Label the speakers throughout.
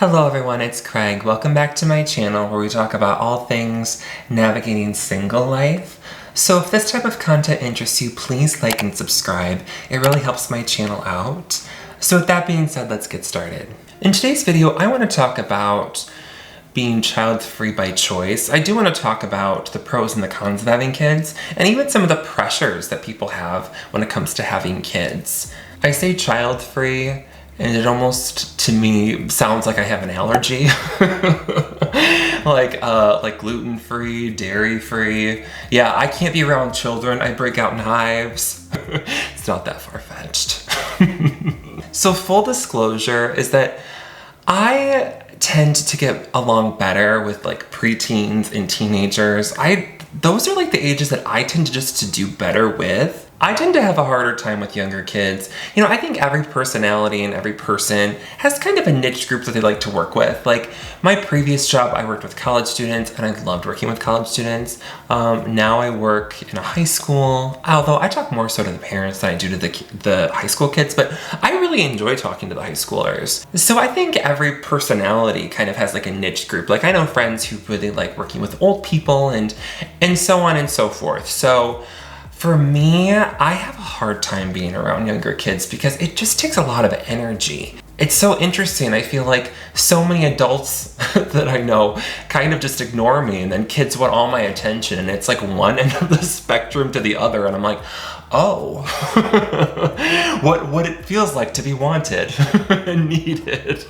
Speaker 1: Hello everyone, it's Craig. Welcome back to my channel where we talk about all things navigating single life. So if this type of content interests you, please like and subscribe. It really helps my channel out. So with that being said, let's get started. In today's video, I want to talk about being child-free by choice. I do want to talk about the pros and the cons of having kids, and even some of the pressures that people have when it comes to having kids. I say child-free, and it almost, to me, sounds like I have an allergy. like gluten-free, dairy-free. Yeah, I can't be around children. I break out in hives. It's not that far-fetched. So full disclosure is that I tend to get along better with like preteens and teenagers. Those are like the ages that I tend to do better with. I tend to have a harder time with younger kids. You know, I think every personality and every person has kind of a niche group that they like to work with. Like my previous job, I worked with college students and I loved working with college students. Now I work in a high school, although I talk more so to the parents than I do to the high school kids, but I really enjoy talking to the high schoolers. So I think every personality kind of has like a niche group. Like I know friends who really like working with old people and so on and so forth. So for me, I have a hard time being around younger kids because it just takes a lot of energy. It's so interesting. I feel like so many adults that I know kind of just ignore me, and then kids want all my attention, and it's like one end of the spectrum to the other, and I'm like, oh, what it feels like to be wanted and needed.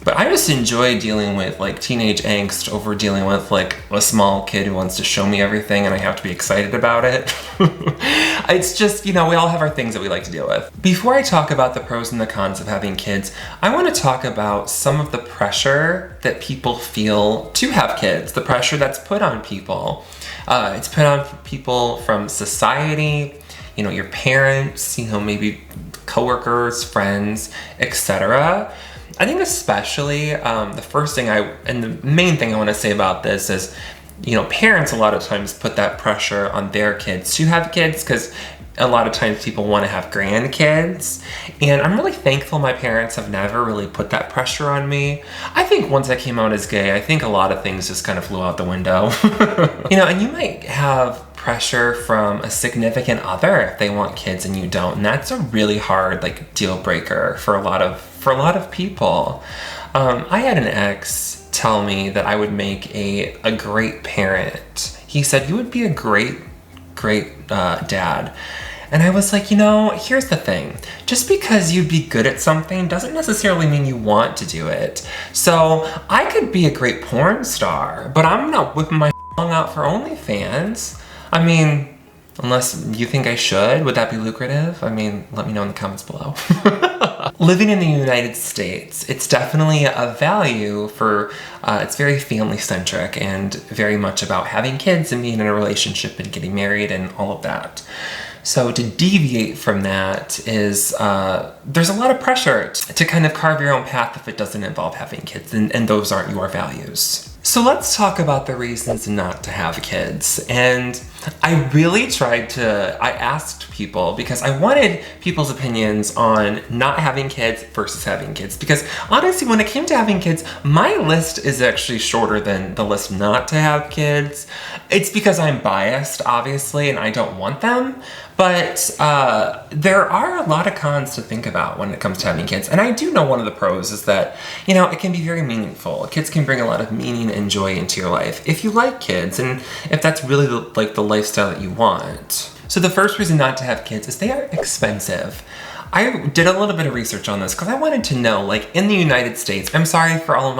Speaker 1: But I just enjoy dealing with like teenage angst over dealing with like a small kid who wants to show me everything and I have to be excited about it. It's just, you know, we all have our things that we like to deal with. Before I talk about the pros and the cons of having kids, I want to talk about some of the pressure that people feel to have kids, the pressure that's put on people. It's put on people from society, you know, your parents, you know, maybe coworkers, friends, etc. I think especially the first thing and the main thing I want to say about this is, you know, parents a lot of times put that pressure on their kids to have kids because a lot of times people want to have grandkids. And I'm really thankful my parents have never really put that pressure on me. I think once I came out as gay, I think a lot of things just kind of flew out the window. You know, and you might have pressure from a significant other if they want kids and you don't. And that's a really hard like deal breaker for a lot of people. I had an ex tell me that I would make a great parent. He said, you would be a great dad. And I was like, you know, here's the thing. Just because you'd be good at something doesn't necessarily mean you want to do it. So I could be a great porn star, but I'm not whipping my out for OnlyFans. I mean, unless you think I should, would that be lucrative? I mean, let me know in the comments below. Living in the United States, it's definitely a value for, it's very family-centric and very much about having kids and being in a relationship and getting married and all of that. So to deviate from that is, there's a lot of pressure to kind of carve your own path if it doesn't involve having kids, and those aren't your values. So let's talk about the reasons not to have kids. And I really I asked people because I wanted people's opinions on not having kids versus having kids. Because honestly, when it came to having kids, my list is actually shorter than the list not to have kids. It's because I'm biased, obviously, and I don't want them. But there are a lot of cons to think about when it comes to having kids. And I do know one of the pros is that, you know, it can be very meaningful. Kids can bring a lot of meaning and joy into your life if you like kids and if that's really the lifestyle that you want. So the first reason not to have kids is they are expensive. I did a little bit of research on this because I wanted to know, like in the United States, I'm sorry for all of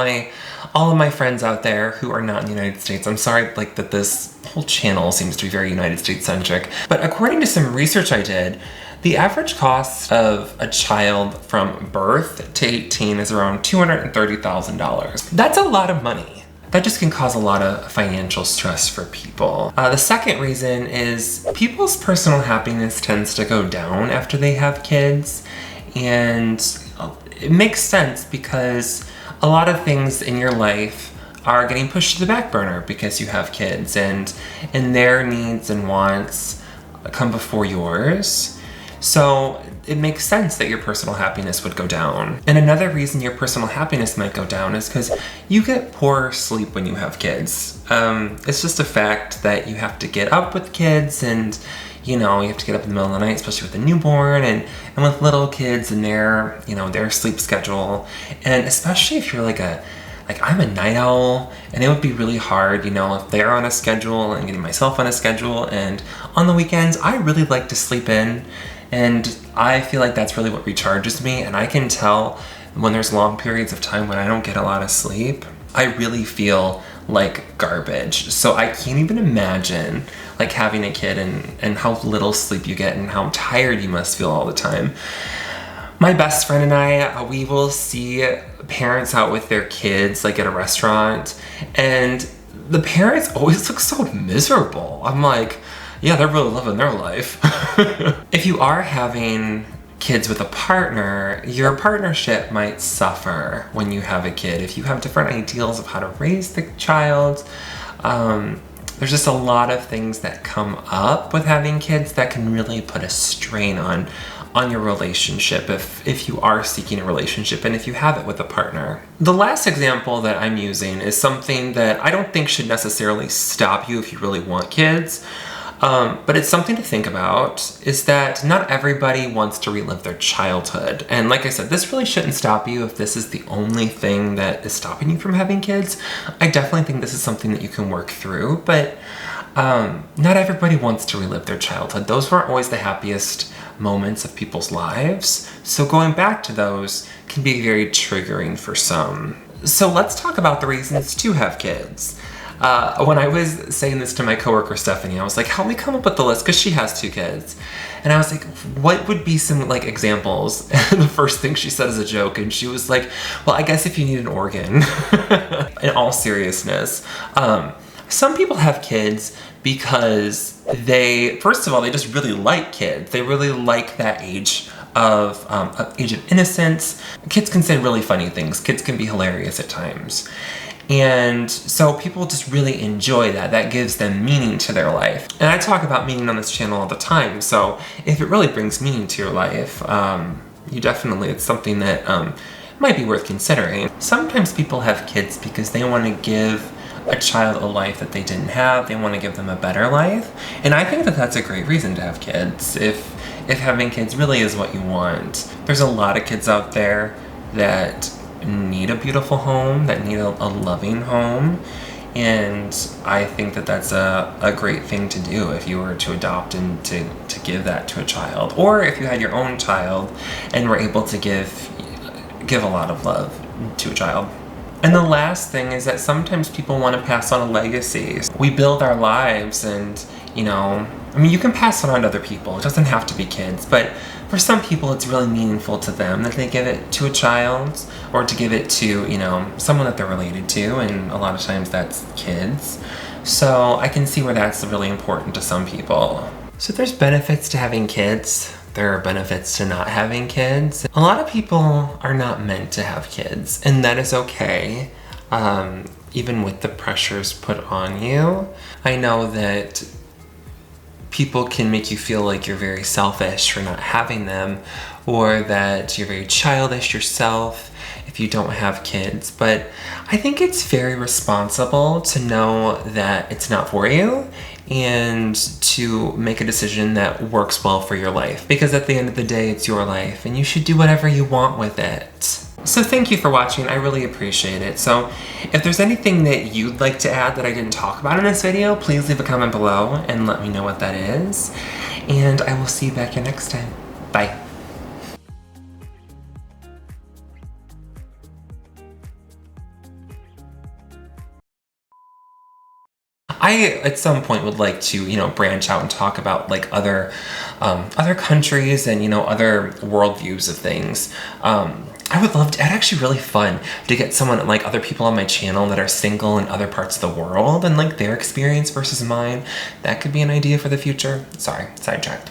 Speaker 1: my friends out there who are not in the United States. I'm sorry like that this whole channel seems to be very United States centric. But according to some research I did, the average cost of a child from birth to 18 is around $230,000. That's a lot of money. That just can cause a lot of financial stress for people. The second reason is people's personal happiness tends to go down after they have kids. And it makes sense because a lot of things in your life are getting pushed to the back burner because you have kids and their needs and wants come before yours. So it makes sense that your personal happiness would go down. And another reason your personal happiness might go down is because you get poor sleep when you have kids. It's just a fact that you have to get up with kids, and you have to get up in the middle of the night, especially with a newborn and with little kids and their sleep schedule. And especially if you're like I'm a night owl, and it would be really hard, if they're on a schedule and getting myself on a schedule. And on the weekends, I really like to sleep in, and I feel like that's really what recharges me. And I can tell when there's long periods of time when I don't get a lot of sleep, I really feel like garbage. So I can't even imagine like having a kid and how little sleep you get and how tired you must feel all the time. My best friend and I, we will see parents out with their kids like at a restaurant, and the parents always look so miserable. I'm like, yeah, they're really living their life. If you are having kids with a partner, your partnership might suffer when you have a kid. If you have different ideals of how to raise the child, there's just a lot of things that come up with having kids that can really put a strain on your relationship if you are seeking a relationship and if you have it with a partner. The last example that I'm using is something that I don't think should necessarily stop you if you really want kids. But it's something to think about, is that not everybody wants to relive their childhood. And like I said, this really shouldn't stop you if this is the only thing that is stopping you from having kids. I definitely think this is something that you can work through, but not everybody wants to relive their childhood. Those weren't always the happiest moments of people's lives. So going back to those can be very triggering for some. So let's talk about the reasons to have kids. When I was saying this to my coworker Stephanie, I was like, help me come up with the list, because she has 2 kids. And I was like, what would be some like examples? And the first thing she said as a joke, and she was like, well, I guess if you need an organ. In all seriousness, some people have kids because first of all, they just really like kids. They really like that age of innocence. Kids can say really funny things. Kids can be hilarious at times. And so people just really enjoy that. That gives them meaning to their life. And I talk about meaning on this channel all the time. So if it really brings meaning to your life, it's something that might be worth considering. Sometimes people have kids because they want to give a child a life that they didn't have. They want to give them a better life. And I think that that's a great reason to have kids. If having kids really is what you want. There's a lot of kids out there that need a beautiful home, that need a loving home, and I think that that's a great thing to do if you were to adopt and to give that to a child, or if you had your own child and were able to give a lot of love to a child. And the last thing is that sometimes people want to pass on a legacy. We build our lives, and you can pass it on to other people. It doesn't have to be kids, but for some people it's really meaningful to them that they give it to a child, or to give it to, someone that they're related to, and a lot of times that's kids. So I can see where that's really important to some people. So there's benefits to having kids. There are benefits to not having kids. A lot of people are not meant to have kids, and that is okay. Even with the pressures put on you. I know that people can make you feel like you're very selfish for not having them, or that you're very childish yourself if you don't have kids. But I think it's very responsible to know that it's not for you, and to make a decision that works well for your life. Because at the end of the day, it's your life, and you should do whatever you want with it. So thank you for watching, I really appreciate it. So if there's anything that you'd like to add that I didn't talk about in this video, please leave a comment below and let me know what that is. And I will see you back here next time. Bye. I, at some point, would like to, branch out and talk about like other countries and, other worldviews of things. I would love to, it's actually really fun to get someone, like other people on my channel that are single in other parts of the world, and like their experience versus mine. That could be an idea for the future. Sorry, sidetracked.